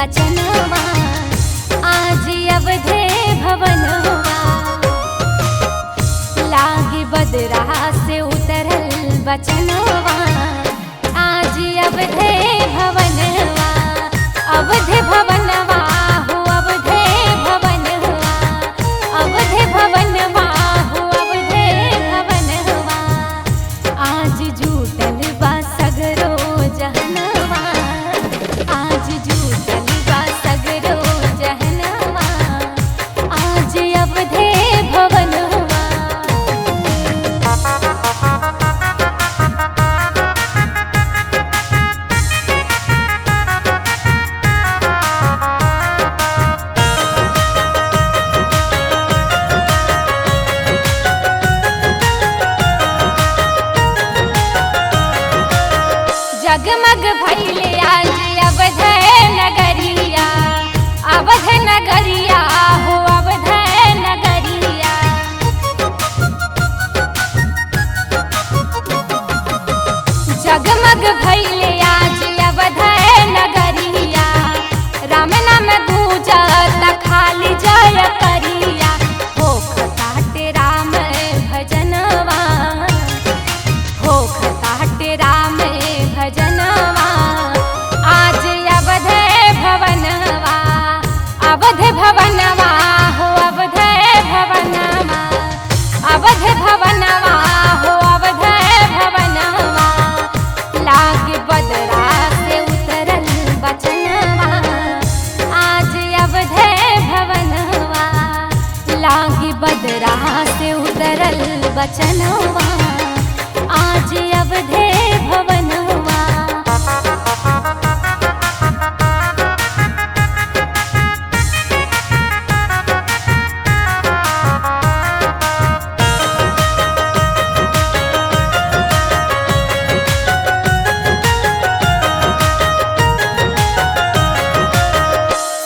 बचनवा आज अवधे भवनवा लागे बदरा से उतरल बचनवा आज अवधे भवनवा अवधे भवनवा हो अवधे भवनवा अवधे भवनवा हो अवधे भवनवा आज झूठल बा सगरो जहनवा आज झूठल बा सगरो जहनवा आज अवधे भवनवा जगमग भइले आज अवध नगरिया अवध नगरिया हो अवध नगरिया जगमग भइले आज अवध नगरिया राम नाम गूंजत खाली जय करिया हो खताटे राम भजनवा हो खताटे राम भजनवा आज अवध भवनवा अवध भवनवा हो अवध भवनवा अवध भवनवा हो अवध भवनवा लाग बदरा से उतरल बचनवा आज अवध भवनवा लाग बदरा से उतरल बचनवा आज अवधे भवनवा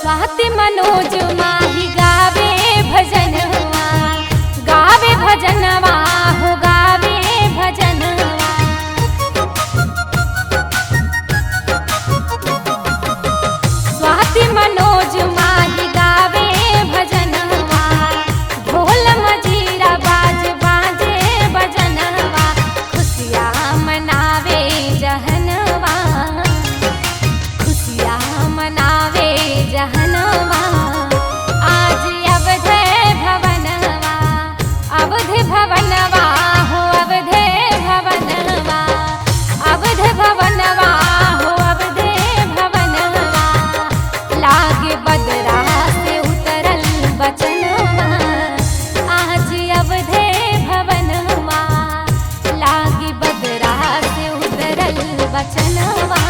स्वाति मनोज माही गावे भजनवा गावे भजनवा हो गावे भजनवा स्वाति मनोज माही गावे भजनवा ढोल मजीरा बाज बाजे भजनवा खुशियाँ मनावे जहनवा खुशियाँ मनावे जहनवा आज अवध भवनवा अवध भवनवा हो अवध भवनवा अवध भवनवा हो अवध भवनवा लागे बदरा से उतरल बचनवा आज अवध भवनवा लागे बदरा से उतरल बचनवा